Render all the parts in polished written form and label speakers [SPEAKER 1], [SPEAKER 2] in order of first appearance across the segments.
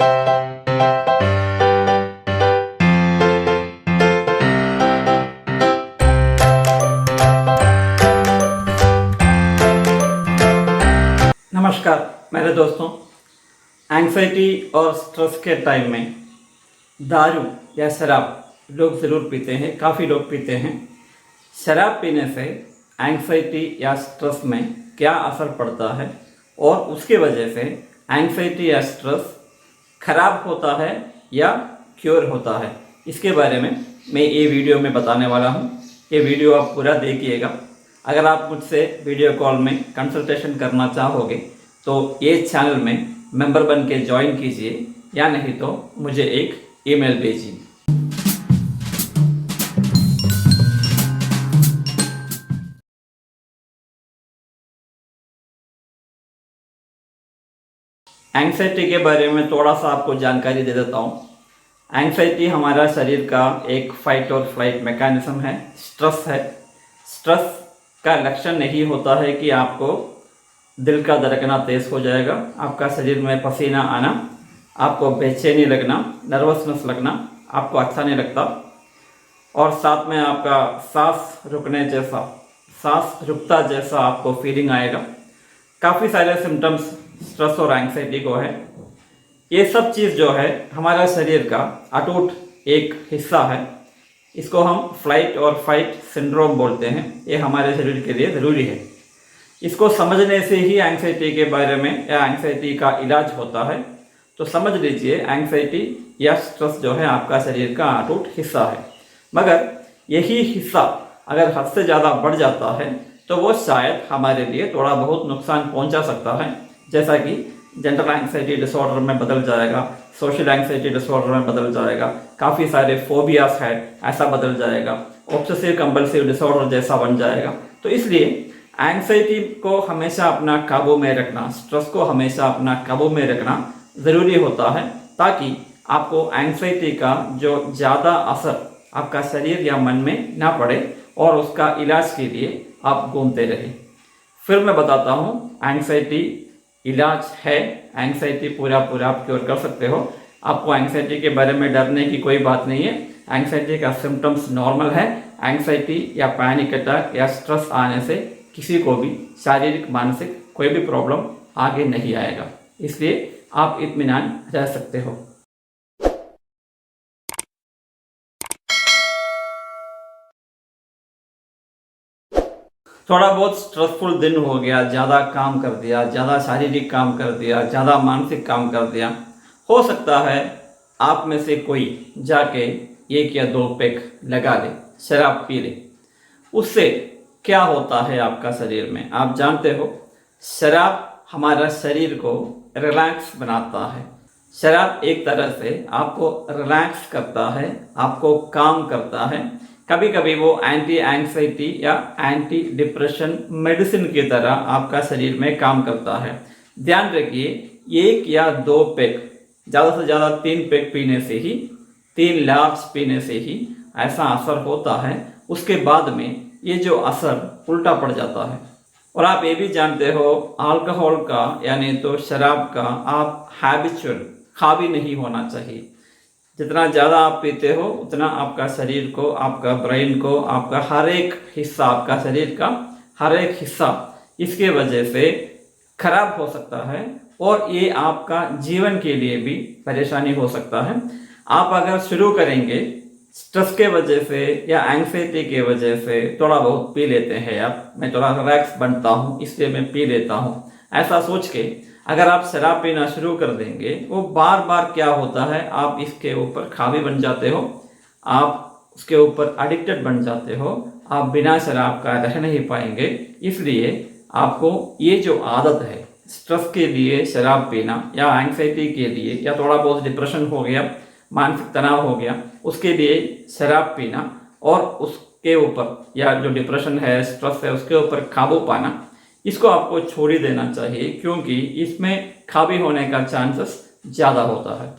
[SPEAKER 1] नमस्कार मेरे दोस्तों। एंग्जाइटी और स्ट्रेस के टाइम में दारू या शराब लोग ज़रूर पीते हैं, काफ़ी लोग पीते हैं। शराब पीने से एंग्जाइटी या स्ट्रेस में क्या असर पड़ता है और उसके वजह से एंग्जाइटी या स्ट्रेस खराब होता है या क्योर होता है, इसके बारे में मैं ये वीडियो में बताने वाला हूँ। ये वीडियो आप पूरा देखिएगा। अगर आप मुझसे वीडियो कॉल में कंसल्टेशन करना चाहोगे तो ये चैनल में मेंबर बन के ज्वाइन कीजिए, या नहीं तो मुझे एक ईमेल भेजिए। एंग्जाइटी के बारे में थोड़ा सा आपको जानकारी दे देता हूँ। एंग्जाइटी हमारा शरीर का एक फाइट और फ्लाइट मैकेनिज्म है, स्ट्रेस है। स्ट्रेस का लक्षण यही होता है कि आपको दिल का धड़कना तेज हो जाएगा, आपका शरीर में पसीना आना, आपको बेचैनी लगना, नर्वसनेस लगना, आपको अच्छा नहीं लगता, और साथ में आपका सांस रुकता जैसा आपको फीलिंग आएगा। काफ़ी सारे सिम्टम्स स्ट्रेस और एंग्जाइटी को है। ये सब चीज़ जो है हमारा शरीर का अटूट एक हिस्सा है। इसको हम फ्लाइट और फाइट सिंड्रोम बोलते हैं। ये हमारे शरीर के लिए ज़रूरी है। इसको समझने से ही एंग्जाइटी के बारे में या एंग्जाइटी का इलाज होता है। तो समझ लीजिए, एंग्जाइटी या स्ट्रेस जो है आपका शरीर का अटूट हिस्सा है। मगर यही हिस्सा अगर हद से ज़्यादा बढ़ जाता है तो वो शायद हमारे लिए थोड़ा बहुत नुकसान पहुंचा सकता है, जैसा कि जनरल एंग्जाइटी डिसऑर्डर में बदल जाएगा, सोशल एंग्जाइटी डिसऑर्डर में बदल जाएगा, काफ़ी सारे फोबियास है ऐसा बदल जाएगा, ऑब्सेसिव कंपल्सिव डिसऑर्डर जैसा बन जाएगा। तो इसलिए एंग्जाइटी को हमेशा अपना काबू में रखना, स्ट्रेस को हमेशा अपना काबू में रखना ज़रूरी होता है, ताकि आपको एंग्जाइटी का जो ज़्यादा असर आपका शरीर या मन में ना पड़े और उसका इलाज के लिए आप घूमते रहें। फिर मैं बताता हूँ, एंग्जाइटी इलाज है। एंग्जाइटी पूरा आप क्योर कर सकते हो। आपको एंग्जाइटी के बारे में डरने की कोई बात नहीं है। एंग्जाइटी का सिम्टम्स नॉर्मल है। एंग्जाइटी या पैनिक अटैक या स्ट्रेस आने से किसी को भी शारीरिक मानसिक कोई भी प्रॉब्लम आगे नहीं आएगा, इसलिए आप इत्मीनान रह सकते हो। थोड़ा बहुत स्ट्रेसफुल दिन हो गया, ज़्यादा काम कर दिया, ज़्यादा शारीरिक काम कर दिया, ज़्यादा मानसिक काम कर दिया, हो सकता है आप में से कोई जाके 1 या 2 पैक लगा ले, शराब पी ले। उससे क्या होता है आपका शरीर में आप जानते हो। शराब हमारा शरीर को रिलैक्स बनाता है। शराब एक तरह से आपको रिलैक्स करता है, आपको काम करता है। कभी कभी वो एंटी एंग्जाइटी या एंटी डिप्रेशन मेडिसिन की तरह आपका शरीर में काम करता है। ध्यान रखिए, 1 या 2 पैक, ज़्यादा से ज़्यादा 3 पैक पीने से ही, 3 लार्ज पीने से ही ऐसा असर होता है। उसके बाद में ये जो असर उल्टा पड़ जाता है। और आप ये भी जानते हो, अल्कोहल का यानी तो शराब का आप हैबिचुअल हावी नहीं होना चाहिए। जितना ज़्यादा आप पीते हो उतना आपका शरीर को, आपका ब्रेन को, आपका हर एक हिस्सा, आपका शरीर का हर एक हिस्सा इसके वजह से खराब हो सकता है, और ये आपका जीवन के लिए भी परेशानी हो सकता है। आप अगर शुरू करेंगे स्ट्रेस के वजह से या एंग्जाइटी के वजह से थोड़ा बहुत पी लेते हैं, आप मैं थोड़ा रिलैक्स बनता हूँ इसलिए मैं पी लेता हूँ, ऐसा सोच के अगर आप शराब पीना शुरू कर देंगे, वो बार बार क्या होता है, आप इसके ऊपर हावी बन जाते हो, आप उसके ऊपर एडिक्टेड बन जाते हो, आप बिना शराब का रह नहीं पाएंगे। इसलिए आपको ये जो आदत है स्ट्रेस के लिए शराब पीना, या एंग्जाइटी के लिए, या थोड़ा बहुत डिप्रेशन हो गया, मानसिक तनाव हो गया, उसके लिए शराब पीना, और उसके ऊपर या जो डिप्रेशन है, स्ट्रेस है, उसके ऊपर काबू पाना, इसको आपको छोड़ ही देना चाहिए, क्योंकि इसमें हावी होने का चांसेस ज़्यादा होता है।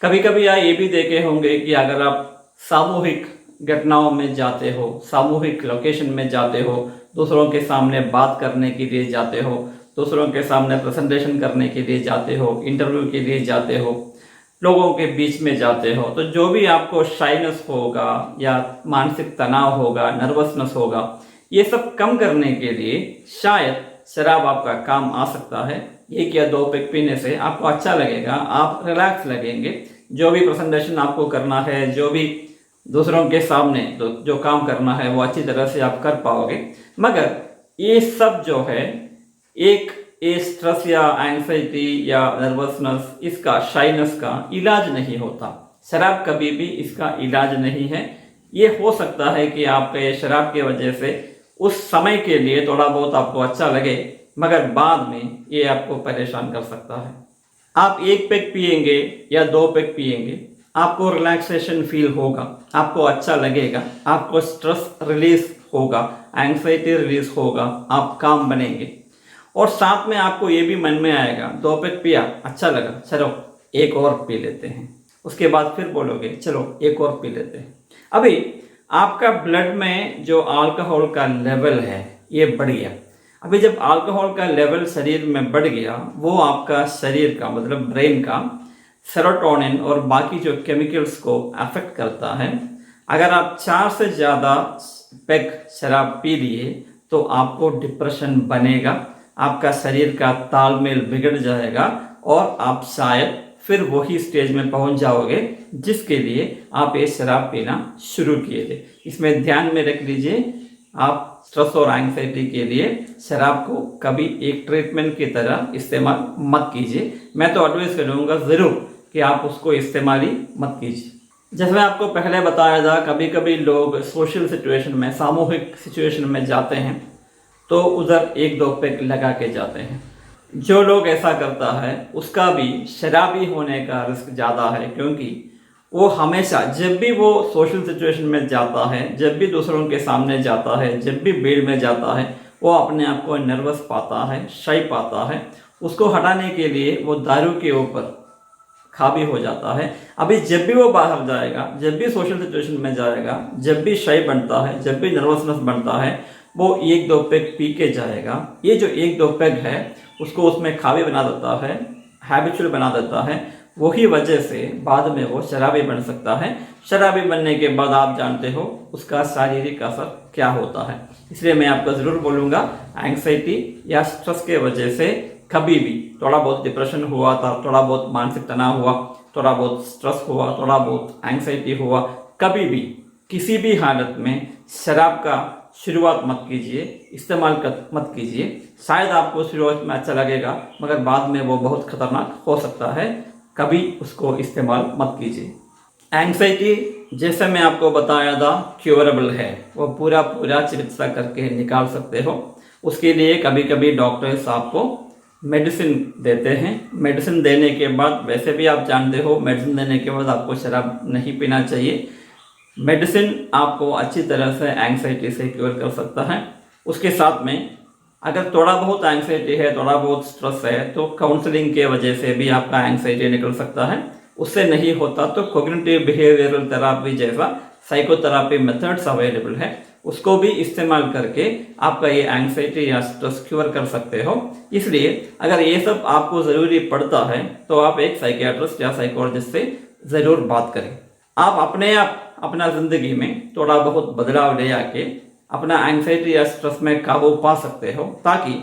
[SPEAKER 1] कभी कभी आप ये भी देखे होंगे कि अगर आप सामूहिक घटनाओं में जाते हो, सामूहिक लोकेशन में जाते हो, दूसरों के सामने बात करने के लिए जाते हो, दूसरों के सामने प्रेजेंटेशन करने के लिए जाते हो, इंटरव्यू के लिए जाते हो, लोगों के बीच में जाते हो, तो जो भी आपको शाइनेस होगा या मानसिक तनाव होगा, नर्वसनेस होगा, ये सब कम करने के लिए शायद शराब आपका काम आ सकता है। 1 या 2 पैक पीने से आपको अच्छा लगेगा, आप रिलैक्स लगेंगे। जो भी प्रेजेंटेशन आपको करना है, जो भी दूसरों के सामने जो काम करना है, वो अच्छी तरह से आप कर पाओगे। मगर ये सब जो है एक स्ट्रेस या एंग्जाइटी या नर्वसनेस, इसका शाइनेस का इलाज नहीं होता। शराब कभी भी इसका इलाज नहीं है। ये हो सकता है कि आपके शराब की वजह से उस समय के लिए थोड़ा बहुत आपको अच्छा लगे, मगर बाद में ये आपको परेशान कर सकता है। आप 1 पैक पिएंगे या 2 पैक पिएंगे, आपको रिलैक्सेशन फील होगा, आपको अच्छा लगेगा, आपको स्ट्रेस रिलीज होगा, एंग्जाइटी रिलीज होगा, आप काम बनेंगे। और साथ में आपको ये भी मन में आएगा, 2 पैक पिया, अच्छा लगा, चलो एक और पी लेते हैं। उसके बाद फिर बोलोगे चलो एक और पी लेते हैं। अभी आपका ब्लड में जो अल्कोहल का लेवल है ये बढ़ गया। अभी जब अल्कोहल का लेवल शरीर में बढ़ गया, वो आपका शरीर का मतलब ब्रेन का सेरोटोनिन और बाकी जो केमिकल्स को अफेक्ट करता है। अगर आप 4 से ज़्यादा पैक शराब पी लिए तो आपको डिप्रेशन बनेगा, आपका शरीर का तालमेल बिगड़ जाएगा और आप शायद फिर वही स्टेज में पहुंच जाओगे जिसके लिए आप ये शराब पीना शुरू किए थे। इसमें ध्यान में रख लीजिए, आप स्ट्रेस और एंग्जाइटी के लिए शराब को कभी एक ट्रीटमेंट की तरह इस्तेमाल मत कीजिए। मैं तो एडवाइस करूँगा ज़रूर कि आप उसको इस्तेमाल ही मत कीजिए। जैसे मैं आपको पहले बताया था, कभी कभी लोग सोशल सिचुएशन में, सामूहिक सिचुएशन में जाते हैं तो उधर 1-2 पैक लगा के जाते हैं। जो लोग ऐसा करता है उसका भी शराबी होने का रिस्क ज़्यादा है, क्योंकि वो हमेशा जब भी वो सोशल सिचुएशन में जाता है, जब भी दूसरों के सामने जाता है, जब भी भीड़ में जाता है, वो अपने आप को नर्वस पाता है, शाई पाता है। उसको हटाने के लिए वो दारू के ऊपर हावी हो जाता है। अभी जब भी वो बाहर जाएगा, जब भी सोशल सिचुएशन में जाएगा, जब भी शाई बनता है, जब भी नर्वसनेस बनता है, वो 1-2 पैक पी के जाएगा। ये जो 1-2 पैक है उसको उसमें खावी बना देता है, हैबिचुअल बना देता है। वही वजह से बाद में वो शराबी बन सकता है। शराबी बनने के बाद आप जानते हो उसका शारीरिक असर क्या होता है। इसलिए मैं आपको ज़रूर बोलूँगा, एंग्जाइटी या स्ट्रेस के वजह से कभी भी थोड़ा बहुत डिप्रेशन हुआ था, थोड़ा बहुत मानसिक तनाव हुआ, थोड़ा बहुत स्ट्रेस हुआ, थोड़ा बहुत एंग्जाइटी हुआ, कभी भी किसी भी हालत में शराब का शुरुआत मत कीजिए, इस्तेमाल मत कीजिए। शायद आपको शुरुआत में अच्छा लगेगा, मगर बाद में वो बहुत खतरनाक हो सकता है। कभी उसको इस्तेमाल मत कीजिए। एंग्जाइटी जैसे मैं आपको बताया था क्योरेबल है, वो पूरा चिकित्सा करके निकाल सकते हो। उसके लिए कभी कभी डॉक्टर्स आपको मेडिसिन देते हैं। मेडिसिन देने के बाद, वैसे भी आप जानते हो, मेडिसिन देने के बाद आपको शराब नहीं पीना चाहिए। मेडिसिन आपको अच्छी तरह से एंग्जाइटी से क्योर कर सकता है। उसके साथ में अगर थोड़ा बहुत एंग्जाइटी है, थोड़ा बहुत स्ट्रेस है, तो काउंसलिंग के वजह से भी आपका एंग्जाइटी निकल सकता है। उससे नहीं होता तो कॉग्निटिव बिहेवियरल थेरेपी जैसा साइकोथेरेपी मेथड्स अवेलेबल है, उसको भी इस्तेमाल करके आपका ये एंग्जाइटी या स्ट्रेस क्योर कर सकते हो। इसलिए अगर ये सब आपको ज़रूरी पड़ता है तो आप एक साइकियाट्रिस्ट या साइकोलॉजिस्ट से ज़रूर बात करें। आप अपने आप अपना ज़िंदगी में थोड़ा बहुत बदलाव ले आके अपना एंग्जाइटी या स्ट्रेस में काबू पा सकते हो, ताकि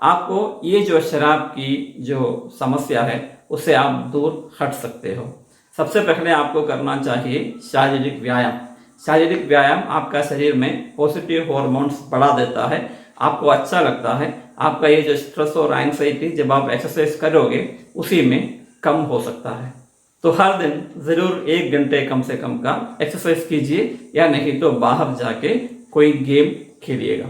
[SPEAKER 1] आपको ये जो शराब की जो समस्या है उससे आप दूर हट सकते हो। सबसे पहले आपको करना चाहिए शारीरिक व्यायाम। शारीरिक व्यायाम आपका शरीर में पॉजिटिव हार्मोन्स बढ़ा देता है, आपको अच्छा लगता है। आपका ये जो स्ट्रेस और एंग्जाइटी जब आप एक्सरसाइज करोगे उसी में कम हो सकता है। तो हर दिन ज़रूर 1 घंटे कम से कम का एक्सरसाइज कीजिए, या नहीं तो बाहर जाके कोई गेम खेलिएगा।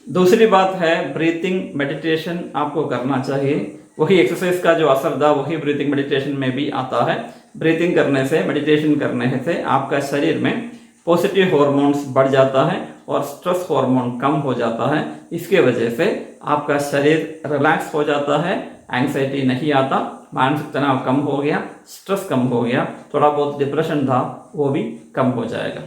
[SPEAKER 1] दूसरी बात है ब्रीथिंग मेडिटेशन आपको करना चाहिए। वही एक्सरसाइज का जो असर था वही ब्रीथिंग मेडिटेशन में भी आता है। ब्रीथिंग करने से, मेडिटेशन करने से आपका शरीर में पॉजिटिव हार्मोन्स बढ़ जाता है और स्ट्रेस हार्मोन कम हो जाता है। इसके वजह से आपका शरीर रिलैक्स हो जाता है, एंग्जाइटी नहीं आता, मानसिक तनाव कम हो गया, स्ट्रेस कम हो गया, थोड़ा बहुत डिप्रेशन था वो भी कम हो जाएगा।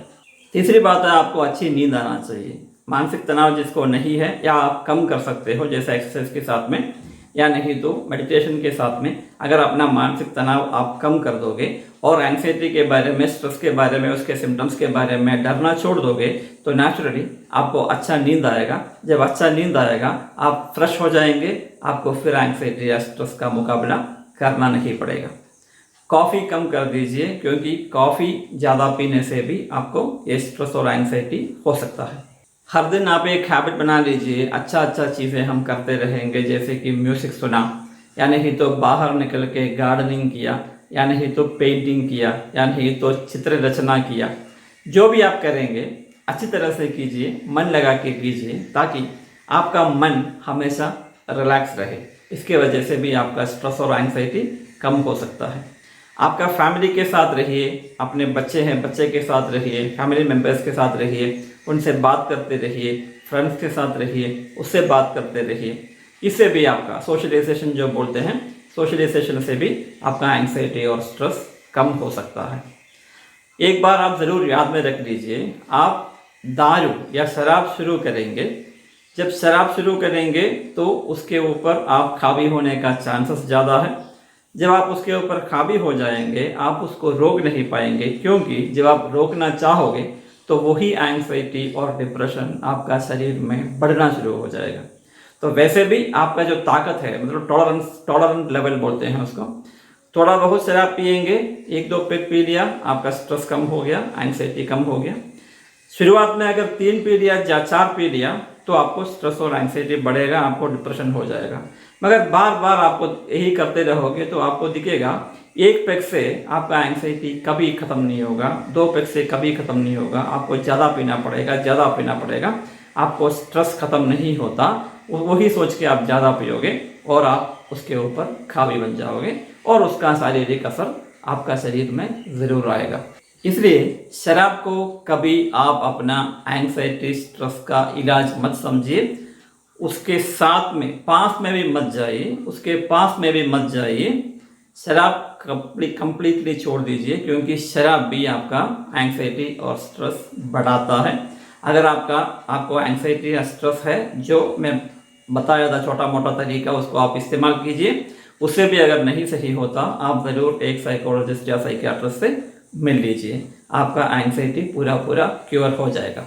[SPEAKER 1] तीसरी बात है आपको अच्छी नींद आना चाहिए। मानसिक तनाव जिसको नहीं है या आप कम कर सकते हो जैसे एक्सरसाइज के साथ में, या नहीं तो मेडिटेशन के साथ में अगर अपना मानसिक तनाव आप कम कर दोगे और एंग्जाइटी के बारे में, स्ट्रेस के बारे में, उसके सिम्टम्स के बारे में डरना छोड़ दोगे तो नेचुरली आपको अच्छा नींद आएगा। जब अच्छा नींद आएगा आप फ्रेश हो जाएंगे, आपको फिर एंग्जाइटी या स्ट्रेस का मुकाबला करना नहीं पड़ेगा। कॉफ़ी कम कर दीजिए, क्योंकि कॉफ़ी ज़्यादा पीने से भी आपको ये स्ट्रेस और एंग्जाइटी हो सकता है। हर दिन आप एक हैबिट बना लीजिए, अच्छा चीज़ें हम करते रहेंगे, जैसे कि म्यूज़िक सुना, या नहीं तो बाहर निकल के गार्डनिंग किया, या नहीं तो पेंटिंग किया, या नहीं तो चित्र रचना किया। जो भी आप करेंगे अच्छी तरह से कीजिए, मन लगा के कीजिए, ताकि आपका मन हमेशा रिलैक्स रहे। इसके वजह से भी आपका स्ट्रेस और एंग्जाइटी कम हो सकता है। आपका फैमिली के साथ रहिए, अपने बच्चे हैं बच्चे के साथ रहिए, फैमिली मेम्बर्स के साथ रहिए, उनसे बात करते रहिए, फ्रेंड्स के साथ रहिए, उससे बात करते रहिए। इससे भी आपका सोशलाइजेशन जो बोलते हैं, सोशलाइजेशन से भी आपका एंग्जाइटी और स्ट्रेस कम हो सकता है। एक बार आप ज़रूर याद में रख लीजिए, आप दारू या शराब शुरू करेंगे, जब शराब शुरू करेंगे तो उसके ऊपर आप हावी होने का चांसेस ज़्यादा है। जब आप उसके ऊपर हावी हो जाएंगे आप उसको रोक नहीं पाएंगे, क्योंकि जब आप रोकना चाहोगे तो वही एंग्जाइटी और डिप्रेशन आपका शरीर में बढ़ना शुरू हो जाएगा। तो वैसे भी आपका जो ताकत है, मतलब टॉलरेंट लेवल बोलते हैं उसको, थोड़ा बहुत शराब पिएंगे, 1-2 पैक पी लिया, आपका स्ट्रेस कम हो गया, एंग्जाइटी कम हो गया। शुरुआत में अगर 3 पी लिया या 4 पी लिया तो आपको स्ट्रेस और एंग्जाइटी बढ़ेगा, आपको डिप्रेशन हो जाएगा। मगर बार बार आपको यही करते रहोगे तो आपको दिखेगा 1 पैक से आपका एंग्जाइटी कभी ख़त्म नहीं होगा, 2 पैक से कभी ख़त्म नहीं होगा, आपको ज़्यादा पीना पड़ेगा, आपको स्ट्रेस ख़त्म नहीं होता। वही सोच के आप ज़्यादा पियोगे और आप उसके ऊपर हावी बन जाओगे और उसका शारीरिक असर आपका शरीर में ज़रूर आएगा। इसलिए शराब को कभी आप अपना एंग्जाइटी स्ट्रेस का इलाज मत समझिए, उसके साथ में पास में भी मत जाइए, उसके पास में भी मत जाइए। शराब कंप्लीटली छोड़ दीजिए, क्योंकि शराब भी आपका एंग्जाइटी और स्ट्रेस बढ़ाता है। अगर आपको एंग्जाइटी या स्ट्रेस है, जो मैं बताया था छोटा मोटा तरीका, उसको आप इस्तेमाल कीजिए। उससे भी अगर नहीं सही होता आप ज़रूर एक साइकोलॉजिस्ट या साइकियाट्रिस्ट से मिल लीजिए, आपका एंग्जाइटी पूरा क्योर हो जाएगा।